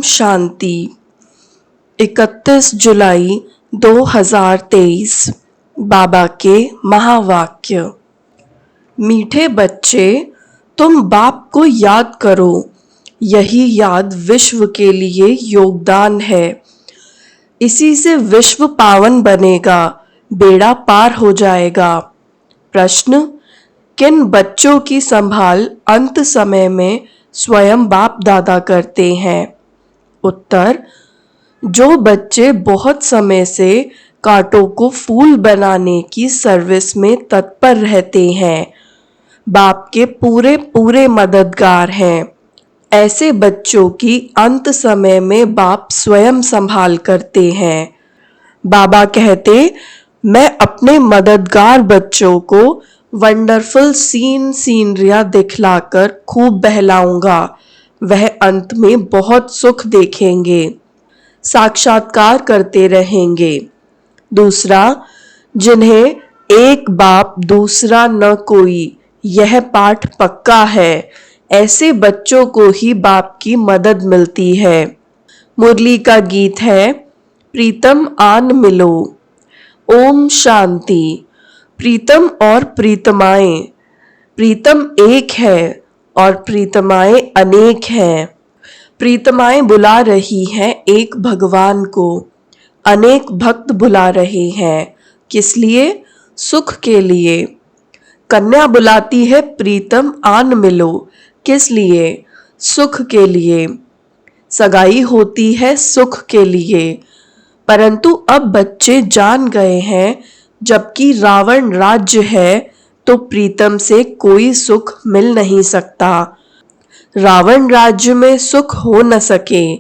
शांति। 31 जुलाई 2023। बाबा के महावाक्य। मीठे बच्चे, तुम बाप को याद करो। यही याद विश्व के लिए योगदान है। इसी से विश्व पावन बनेगा, बेड़ा पार हो जाएगा। प्रश्न: किन बच्चों की संभाल अंत समय में स्वयं बाप दादा करते हैं? उत्तर: जो बच्चे बहुत समय से कांटों को फूल बनाने की सर्विस में तत्पर रहते हैं, बाप के पूरे पूरे मददगार हैं। ऐसे बच्चों की अंत समय में बाप स्वयं संभाल करते हैं। बाबा कहते, मैं अपने मददगार बच्चों को वंडरफुल सीनरियां दिखलाकर खूब बहलाऊंगा। वह अंत में बहुत सुख देखेंगे, साक्षात्कार करते रहेंगे। दूसरा, जिन्हें एक बाप दूसरा न कोई, यह पाठ पक्का है, ऐसे बच्चों को ही बाप की मदद मिलती है। मुरली का गीत है, प्रीतम आन मिलो। ओम शांति। प्रीतम और प्रीतमाएं। प्रीतम एक है और प्रीतमाएं अनेक हैं। प्रीतमाएं बुला रही हैं एक भगवान को, अनेक भक्त बुला रहे हैं। किस लिए? सुख के लिए। कन्या बुलाती है, प्रीतम आन मिलो। किस लिए? सुख के लिए। सगाई होती है सुख के लिए। परंतु अब बच्चे जान गए हैं, जबकि रावण राज्य है तो प्रीतम से कोई सुख मिल नहीं सकता। रावण राज्य में सुख हो न सके।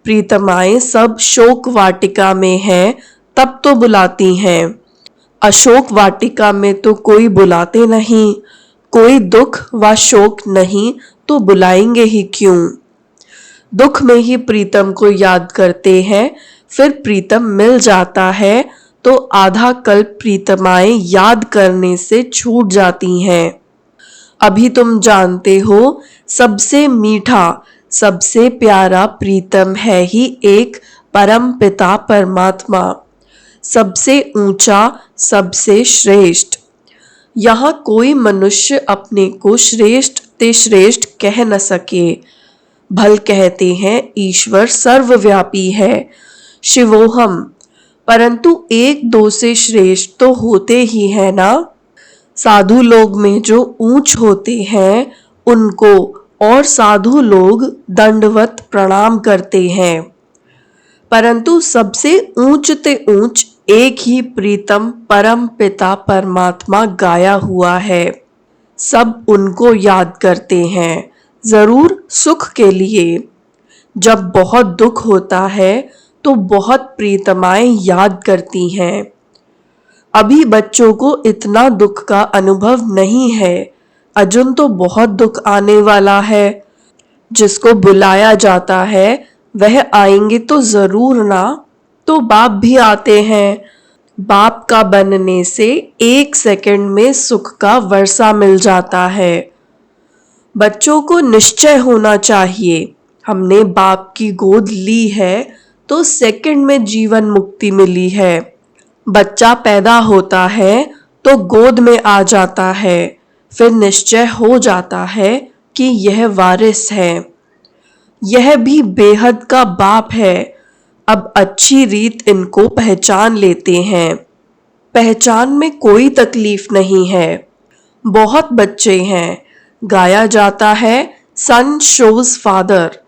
प्रीतमाएं सब शोक वाटिका में हैं, तब तो बुलाती हैं। अशोक वाटिका में तो कोई बुलाते नहीं। कोई दुख व शोक नहीं तो बुलाएंगे ही क्यों? दुख में ही प्रीतम को याद करते हैं, फिर प्रीतम मिल जाता है तो आधा कल्प प्रीतमाएं याद करने से छूट जाती हैं। अभी तुम जानते हो, सबसे मीठा सबसे प्यारा प्रीतम है ही एक परम पिता परमात्मा, सबसे ऊंचा सबसे श्रेष्ठ। यहाँ कोई मनुष्य अपने को श्रेष्ठ ते श्रेष्ठ कह न सके। भल कहते हैं ईश्वर सर्वव्यापी है, शिवोहम, परंतु एक दो से श्रेष्ठ तो होते ही है ना। साधु लोग में जो ऊंच होते हैं, उनको और साधु लोग दंडवत प्रणाम करते हैं। परंतु सबसे ऊंच ते ऊंच एक ही प्रीतम परम पिता परमात्मा गाया हुआ है। सब उनको याद करते हैं, जरूर सुख के लिए। जब बहुत दुख होता है तो बहुत प्रीतमाएं याद करती हैं। अभी बच्चों को इतना दुख का अनुभव नहीं है, अजुन तो बहुत दुख आने वाला है। जिसको बुलाया जाता है वह आएंगे तो जरूर ना। तो बाप भी आते हैं। बाप का बनने से 1 सेकंड में सुख का वर्षा मिल जाता है। बच्चों को निश्चय होना चाहिए, हमने बाप की गोद ली है तो सेकंड में जीवन मुक्ति मिली है। बच्चा पैदा होता है तो गोद में आ जाता है, फिर निश्चय हो जाता है कि यह वारिस है। यह भी बेहद का बाप है। अब अच्छी रीत इनको पहचान लेते हैं। पहचान में कोई तकलीफ नहीं है। बहुत बच्चे हैं, गाया जाता है सन शोज फादर,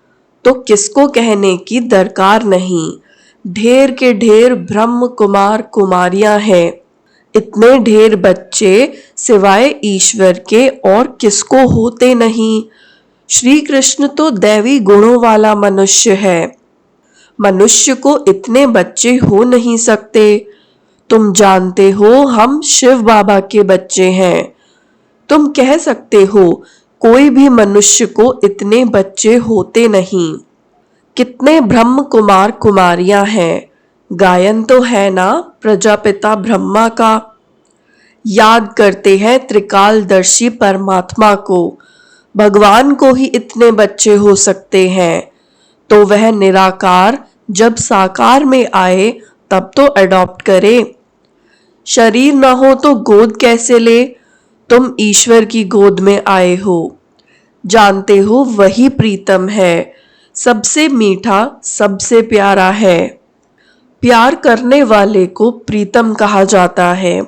तो किसको कहने की दरकार नहीं। ढेर के ढेर ब्रह्म कुमार कुमारियां हैं। इतने ढेर बच्चे सिवाय ईश्वर के और किसको होते नहीं। श्री कृष्ण तो दैवी गुणों वाला मनुष्य है। मनुष्य को इतने बच्चे हो नहीं सकते। तुम जानते हो हम शिव बाबा के बच्चे हैं। तुम कह सकते हो कोई भी मनुष्य को इतने बच्चे होते नहीं। कितने ब्रह्म कुमार कुमारियां हैं। गायन तो है ना प्रजापिता ब्रह्मा का। याद करते हैं त्रिकालदर्शी परमात्मा को। भगवान को ही इतने बच्चे हो सकते हैं। तो वह निराकार जब साकार में आए तब तो अडॉप्ट करे। शरीर न हो तो गोद कैसे ले? तुम ईश्वर की गोद में आए हो। जानते हो वही प्रीतम है, सबसे मीठा, सबसे प्यारा है। प्यार करने वाले को प्रीतम कहा जाता है।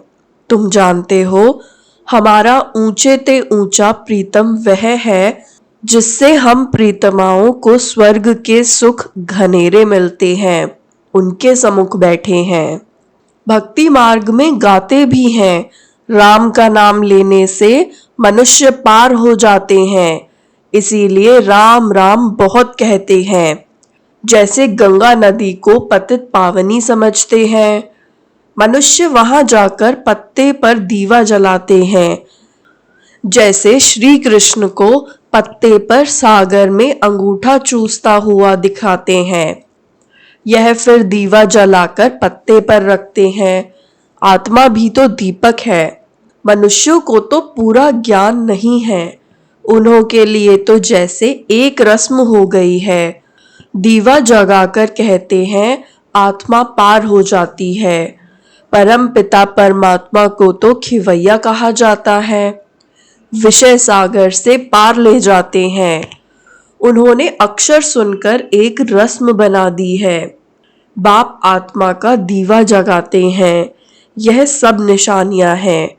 तुम जानते हो हमारा ऊंचे ते ऊंचा प्रीतम वह है जिससे हम प्रीतमाओं को स्वर्ग के सुख घनेरे मिलते हैं, उनके सम्मुख बैठे हैं। भक्ति मार्ग में गाते भी हैं, राम का नाम लेने से मनुष्य पार हो जाते हैं, इसीलिए राम राम बहुत कहते हैं। जैसे गंगा नदी को पतित पावनी समझते हैं, मनुष्य वहां जाकर पत्ते पर दीवा जलाते हैं। जैसे श्री कृष्ण को पत्ते पर सागर में अंगूठा चूसता हुआ दिखाते हैं, यह फिर दीवा जलाकर पत्ते पर रखते हैं। आत्मा भी तो दीपक है। मनुष्यों को तो पूरा ज्ञान नहीं है, उन्हों के लिए तो जैसे एक रस्म हो गई है। दीवा जगाकर कहते हैं आत्मा पार हो जाती है। परम पिता परमात्मा को तो खिवैया कहा जाता है, विषय सागर से पार ले जाते हैं। उन्होंने अक्षर सुनकर एक रस्म बना दी है। बाप आत्मा का दीवा जगाते हैं, यह सब निशानियां हैं।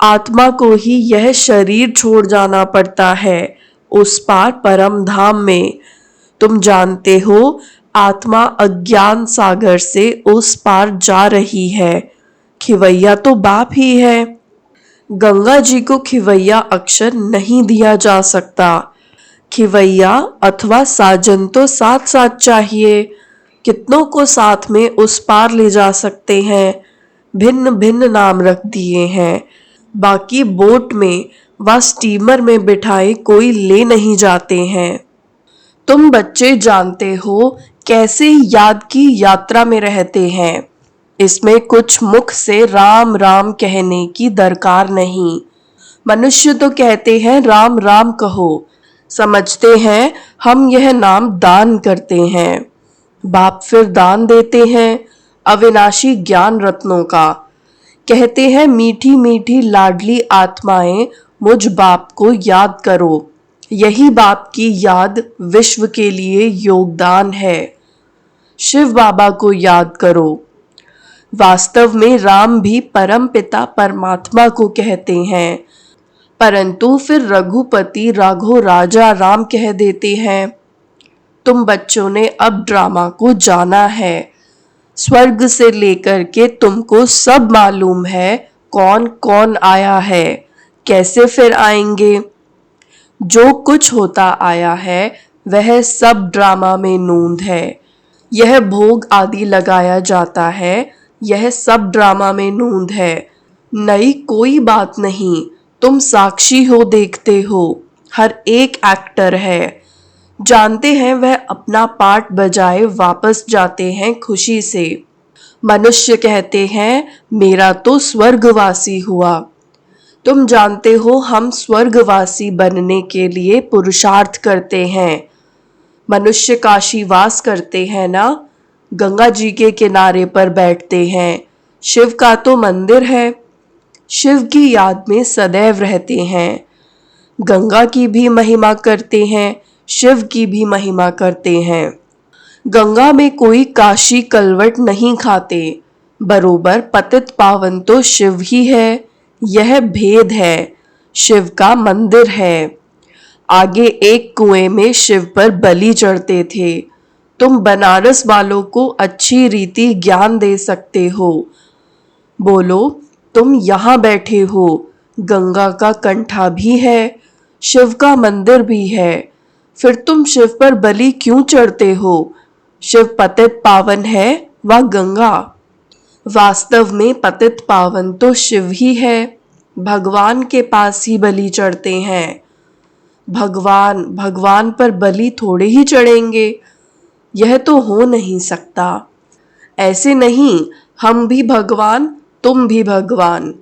आत्मा को ही यह शरीर छोड़ जाना पड़ता है उस पार परम धाम में। तुम जानते हो आत्मा अज्ञान सागर से उस पार जा रही है, खिवैया तो बाप ही है। गंगा जी को खिवैया अक्षर नहीं दिया जा सकता। खिवैया अथवा साजन तो साथ साथ चाहिए। कितनों को साथ में उस पार ले जा सकते हैं, भिन्न भिन्न नाम रख दिए हैं। बाकी बोट में व स्टीमर में बिठाए कोई ले नहीं जाते हैं। तुम बच्चे जानते हो कैसे याद की यात्रा में रहते हैं। इसमें कुछ मुख से राम राम कहने की दरकार नहीं। मनुष्य तो कहते हैं राम राम कहो, समझते हैं हम यह नाम दान करते हैं। बाप फिर दान देते हैं अविनाशी ज्ञान रत्नों का। कहते हैं मीठी मीठी लाडली आत्माएं मुझ बाप को याद करो। यही बाप की याद विश्व के लिए योगदान है। शिव बाबा को याद करो। वास्तव में राम भी परम पिता परमात्मा को कहते हैं, परंतु फिर रघुपति राघो राजा राम कह देते हैं। तुम बच्चों ने अब ड्रामा को जाना है। स्वर्ग से लेकर के तुमको सब मालूम है कौन कौन आया है, कैसे फिर आएंगे। जो कुछ होता आया है वह सब ड्रामा में नूंद है। यह भोग आदि लगाया जाता है, यह सब ड्रामा में नूंद है। नई कोई बात नहीं, तुम साक्षी हो, देखते हो। हर एक एक्टर है, जानते हैं वह अपना पार्ट बजाए वापस जाते हैं खुशी से। मनुष्य कहते हैं मेरा तो स्वर्गवासी हुआ। तुम जानते हो हम स्वर्गवासी बनने के लिए पुरुषार्थ करते हैं। मनुष्य काशीवास करते हैं ना, गंगा जी के किनारे पर बैठते हैं। शिव का तो मंदिर है, शिव की याद में सदैव रहते हैं। गंगा की भी महिमा करते हैं, शिव की भी महिमा करते हैं। गंगा में कोई काशी कलवट नहीं खाते, बरोबर पतित पावन तो शिव ही है। यह भेद है, शिव का मंदिर है। आगे एक कुएं में शिव पर बलि चढ़ते थे। तुम बनारस वालों को अच्छी रीति ज्ञान दे सकते हो। बोलो, तुम यहाँ बैठे हो, गंगा का कंठा भी है, शिव का मंदिर भी है, फिर तुम शिव पर बलि क्यों चढ़ते हो? शिव पतित पावन है व गंगा। वास्तव में पतित पावन तो शिव ही है, भगवान के पास ही बलि चढ़ते हैं। भगवान पर बलि थोड़े ही चढ़ेंगे, यह तो हो नहीं सकता। ऐसे नहीं, हम भी भगवान, तुम भी भगवान।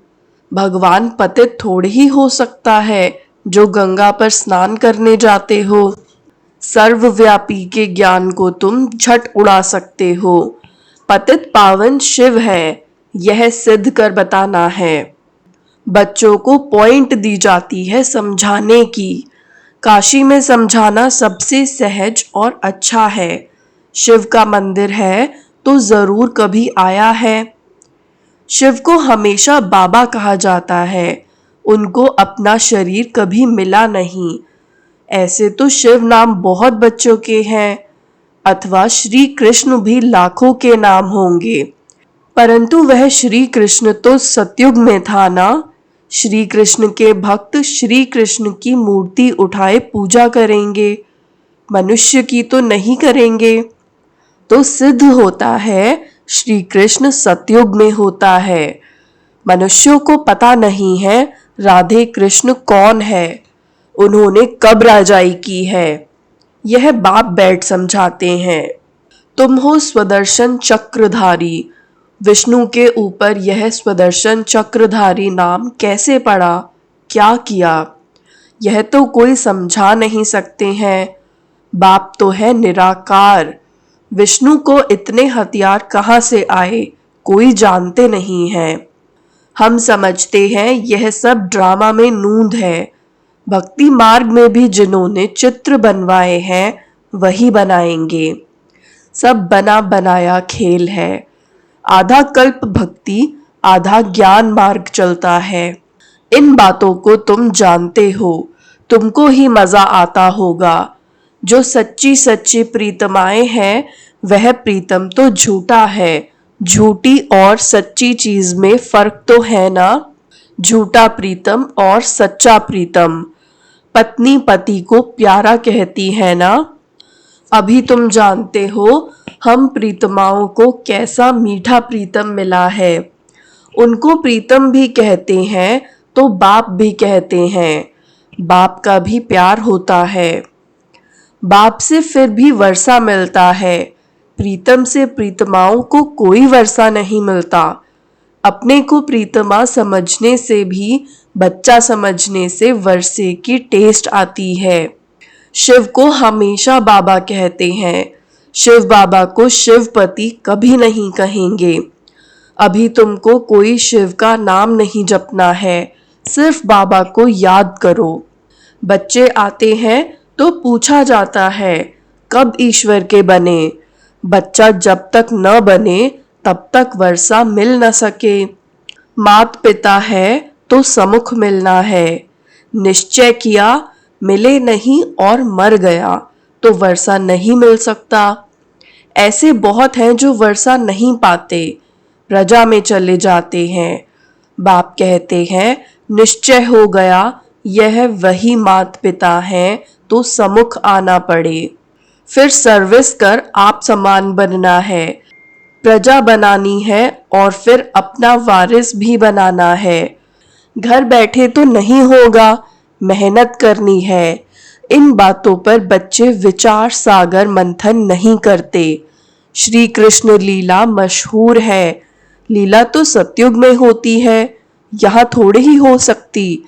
भगवान पतित थोड़े ही हो सकता है जो गंगा पर स्नान करने जाते हो। सर्वव्यापी के ज्ञान को तुम झट उड़ा सकते हो। पतित पावन शिव है, यह सिद्ध कर बताना है। बच्चों को पॉइंट दी जाती है समझाने की। काशी में समझाना सबसे सहज और अच्छा है। शिव का मंदिर है तो जरूर कभी आया है। शिव को हमेशा बाबा कहा जाता है, उनको अपना शरीर कभी मिला नहीं। ऐसे तो शिव नाम बहुत बच्चों के हैं, अथवा श्री कृष्ण भी लाखों के नाम होंगे, परंतु वह श्री कृष्ण तो सतयुग में था ना। श्री कृष्ण के भक्त श्री कृष्ण की मूर्ति उठाए पूजा करेंगे, मनुष्य की तो नहीं करेंगे। तो सिद्ध होता है श्री कृष्ण सतयुग में होता है। मनुष्यों को पता नहीं है राधे कृष्ण कौन है, उन्होंने कब राजाई की है, यह बाप बैठ समझाते हैं। तुम हो स्वदर्शन चक्रधारी। विष्णु के ऊपर यह स्वदर्शन चक्रधारी नाम कैसे पड़ा, क्या किया, यह तो कोई समझा नहीं सकते हैं। बाप तो है निराकार। विष्णु को इतने हथियार कहाँ से आए, कोई जानते नहीं है। हम समझते हैं यह सब ड्रामा में नूंद है। भक्ति मार्ग में भी जिन्होंने चित्र बनवाए हैं वही बनाएंगे। सब बना बनाया खेल है। आधा कल्प भक्ति, आधा ज्ञान मार्ग चलता है। इन बातों को तुम जानते हो, तुमको ही मजा आता होगा। जो सच्ची सच्ची प्रीतमाएं हैं वह प्रीतम तो झूठा है। झूठी और सच्ची चीज में फर्क तो है ना। झूठा प्रीतम और सच्चा प्रीतम। पत्नी पति को प्यारा कहती है ना। अभी तुम जानते हो हम प्रीतमाओं को कैसा मीठा प्रीतम मिला है। उनको प्रीतम भी कहते हैं तो बाप भी कहते हैं। बाप का भी प्यार होता है। बाप से फिर भी वर्षा मिलता है, प्रीतम से प्रीतमाओं को कोई वर्षा नहीं मिलता। अपने को प्रीतमा समझने से भी बच्चा समझने से वर्षे की टेस्ट आती है। शिव को हमेशा बाबा कहते हैं, शिव बाबा को शिवपति कभी नहीं कहेंगे। अभी तुमको कोई शिव का नाम नहीं जपना है, सिर्फ बाबा को याद करो। बच्चे आते हैं तो पूछा जाता है कब ईश्वर के बने। बच्चा जब तक न बने तब तक वर्षा मिल न सके। मात पिता है तो समुख मिलना है। निश्चय किया मिले नहीं और मर गया तो वर्षा नहीं मिल सकता। ऐसे बहुत हैं जो वर्षा नहीं पाते, प्रजा में चले जाते हैं। बाप कहते हैं निश्चय हो गया यह वही मात पिता हैं तो समुख आना पड़े। फिर सर्विस कर आप समान बनना है, प्रजा बनानी है और फिर अपना वारिस भी बनाना है। घर बैठे तो नहीं होगा, मेहनत करनी है। इन बातों पर बच्चे विचार सागर मंथन नहीं करते। श्री कृष्ण लीला मशहूर है। लीला तो सतयुग में होती है, यहाँ थोड़ी ही हो सकती।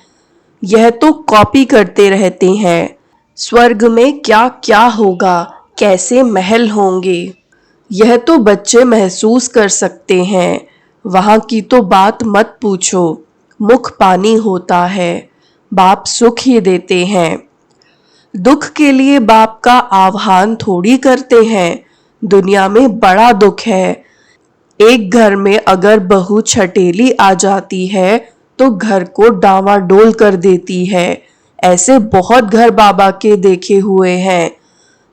यह तो कॉपी करते रहते हैं। स्वर्ग में क्या क्या होगा, कैसे महल होंगे, यह तो बच्चे महसूस कर सकते हैं। वहां की तो बात मत पूछो, मुख पानी होता है। बाप सुख ही देते हैं। दुख के लिए बाप का आह्वान थोड़ी करते हैं। दुनिया में बड़ा दुख है। एक घर में अगर बहू छटेली आ जाती है तो घर को डांवाडोल कर देती है। ऐसे बहुत घर बाबा के देखे हुए हैं।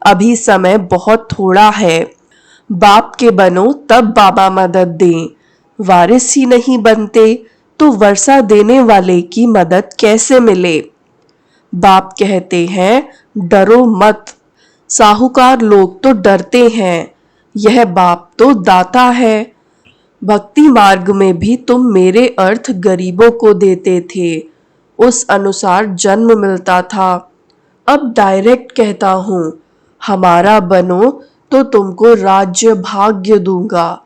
अभी समय बहुत थोड़ा है। बाप के बनो तब बाबा मदद दें। वारिस ही नहीं बनते तो वर्षा देने वाले की मदद कैसे मिले। बाप कहते हैं डरो मत। साहूकार लोग तो डरते हैं, यह बाप तो दाता है। भक्ति मार्ग में भी तुम मेरे अर्थ गरीबों को देते थे, उस अनुसार जन्म मिलता था। अब डायरेक्ट कहता हूँ, हमारा बनो तो तुमको राज्य भाग्य दूंगा।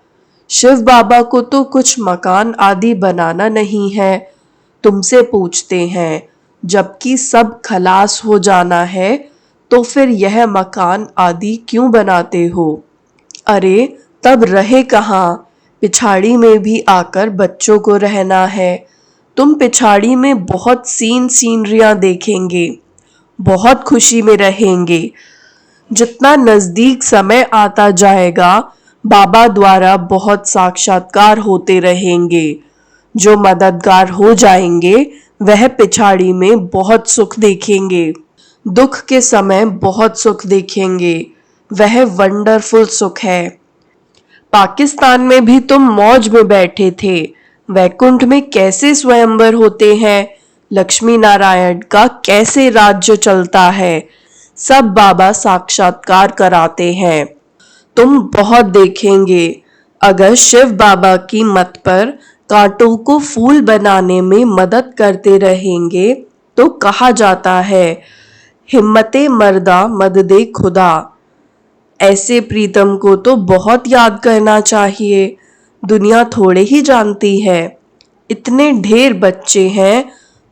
शिव बाबा को तो कुछ मकान आदि बनाना नहीं है, तुमसे पूछते हैं। जबकि सब खलास हो जाना है तो फिर यह मकान आदि क्यों बनाते हो? अरे तब रहे कहाँ, पिछाड़ी में भी आकर बच्चों को रहना है। तुम पिछाड़ी में बहुत सीनरियां देखेंगे, बहुत खुशी में रहेंगे। जितना नजदीक समय आता जाएगा, बाबा द्वारा बहुत साक्षात्कार होते रहेंगे। जो मददगार हो जाएंगे वह पिछाड़ी में बहुत सुख देखेंगे, दुख के समय बहुत सुख देखेंगे। वह वंडरफुल सुख है। पाकिस्तान में भी तुम मौज में बैठे थे। वैकुंठ में कैसे स्वयंवर होते हैं, लक्ष्मी नारायण का कैसे राज्य चलता है, सब बाबा साक्षात्कार कराते हैं। तुम बहुत देखेंगे। अगर शिव बाबा की मत पर कांटों को फूल बनाने में मदद करते रहेंगे तो कहा जाता है, हिम्मते मर्दा मददे खुदा। ऐसे प्रीतम को तो बहुत याद करना चाहिए, दुनिया थोड़े ही जानती है। इतने ढेर बच्चे हैं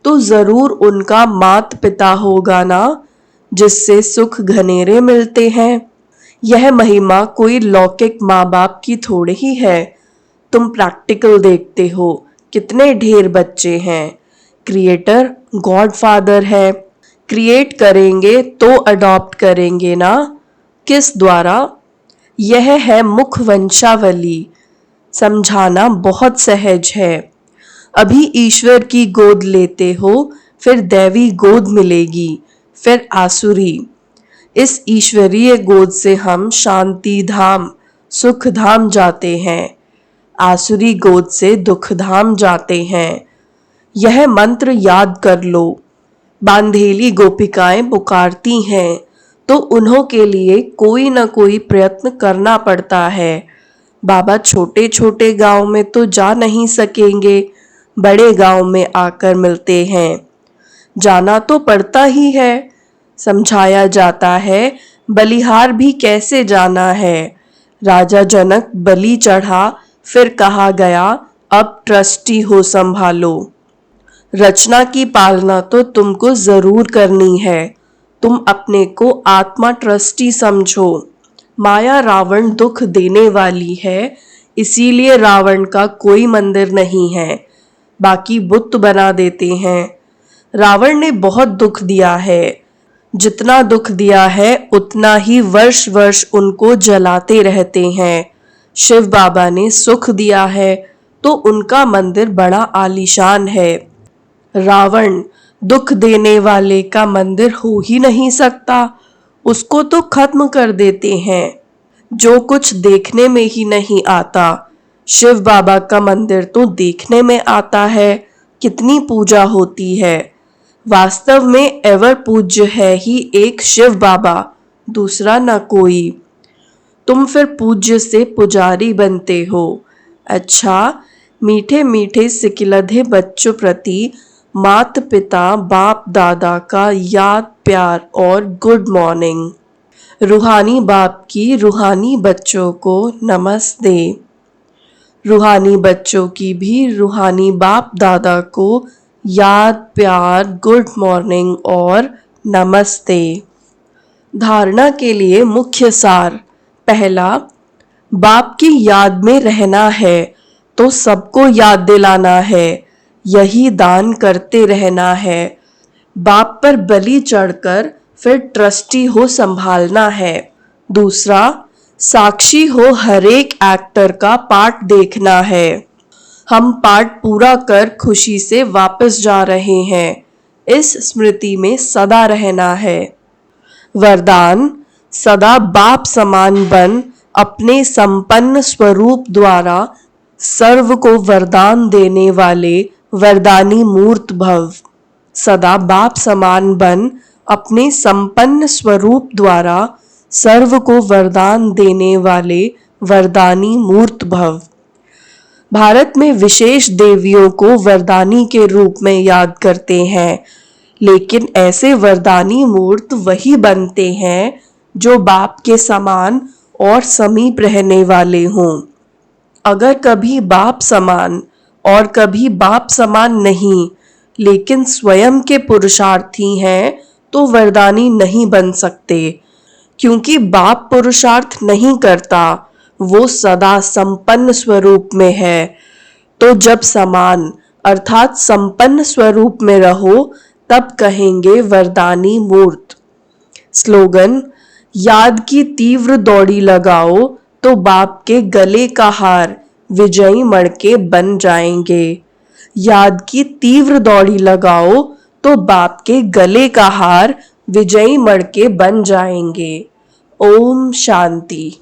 तो जरूर उनका मात पिता होगा ना, जिससे सुख घनेरे मिलते हैं। यह महिमा कोई लौकिक माँ बाप की थोड़ी ही है। तुम प्रैक्टिकल देखते हो, कितने ढेर बच्चे हैं। क्रिएटर गॉडफादर है। क्रिएट करेंगे तो अडॉप्ट करेंगे ना, किस द्वारा? यह है मुख वंशावली। समझाना बहुत सहज है। अभी ईश्वर की गोद लेते हो, फिर दैवी गोद मिलेगी, फिर आसुरी। इस ईश्वरीय गोद से हम शांति धाम, सुख धाम जाते हैं। आसुरी गोद से दुख धाम जाते हैं। यह मंत्र याद कर लो। बांधेली गोपिकाएं पुकारती हैं तो उन्हों के लिए कोई न कोई प्रयत्न करना पड़ता है। बाबा छोटे छोटे गांव में तो जा नहीं सकेंगे, बड़े गांव में आकर मिलते हैं। जाना तो पड़ता ही है। समझाया जाता है बलिहार भी कैसे जाना है। राजा जनक बलि चढ़ा, फिर कहा गया अब ट्रस्टी हो संभालो। रचना की पालना तो तुमको जरूर करनी है। तुम अपने को आत्मा ट्रस्टी समझो। माया रावण दुख देने वाली है, इसीलिए रावण का कोई मंदिर नहीं है, बाकी बुत बना देते हैं। रावण ने बहुत दुख दिया है। जितना दुख दिया है उतना ही वर्ष वर्ष उनको जलाते रहते हैं। शिव बाबा ने सुख दिया है तो उनका मंदिर बड़ा आलीशान है। रावण दुख देने वाले का मंदिर हो ही नहीं सकता, उसको तो खत्म कर देते हैं। जो कुछ देखने में ही नहीं आता, शिव बाबा का मंदिर तो देखने में आता है। कितनी पूजा होती है। वास्तव में एवर पूज्य है ही एक शिव बाबा, दूसरा न कोई। तुम फिर पूज्य से पुजारी बनते हो। अच्छा, मीठे मीठे सिकिलधे बच्चों प्रति मात पिता बाप दादा का याद प्यार और गुड मॉर्निंग। रूहानी बाप की रूहानी बच्चों को नमस्ते। रूहानी बच्चों की भी रूहानी बाप दादा को याद प्यार गुड मॉर्निंग और नमस्ते। धारणा के लिए मुख्य सार। पहला, बाप की याद में रहना है तो सबको याद दिलाना है, यही दान करते रहना है। बाप पर बलि चढ़कर फिर ट्रस्टी हो संभालना है। दूसरा, साक्षी हो हर एक एक्टर का पार्ट देखना है। हम पार्ट पूरा कर खुशी से वापस जा रहे हैं, इस स्मृति में सदा रहना है। वरदान, सदा बाप समान बन अपने संपन्न स्वरूप द्वारा सर्व को वरदान देने वाले वरदानी मूर्त भव। सदा बाप समान बन अपने संपन्न स्वरूप द्वारा सर्व को वरदान देने वाले वरदानी मूर्त भव। भारत में विशेष देवियों को वरदानी के रूप में याद करते हैं, लेकिन ऐसे वरदानी मूर्त वही बनते हैं जो बाप के समान और समीप रहने वाले हों। अगर कभी बाप समान और कभी बाप समान नहीं, लेकिन स्वयं के पुरुषार्थी हैं, तो वरदानी नहीं बन सकते, क्योंकि बाप पुरुषार्थ नहीं करता, वो सदा संपन्न स्वरूप में है। तो जब समान अर्थात संपन्न स्वरूप में रहो तब कहेंगे वरदानी मूर्त। स्लोगन: याद की तीव्र दौड़ी लगाओ तो बाप के गले का हार विजयी मड़के बन जाएंगे। याद की तीव्र दौड़ी लगाओ तो बाप के गले का हार विजयी मड़के बन जाएंगे। ओम शांति।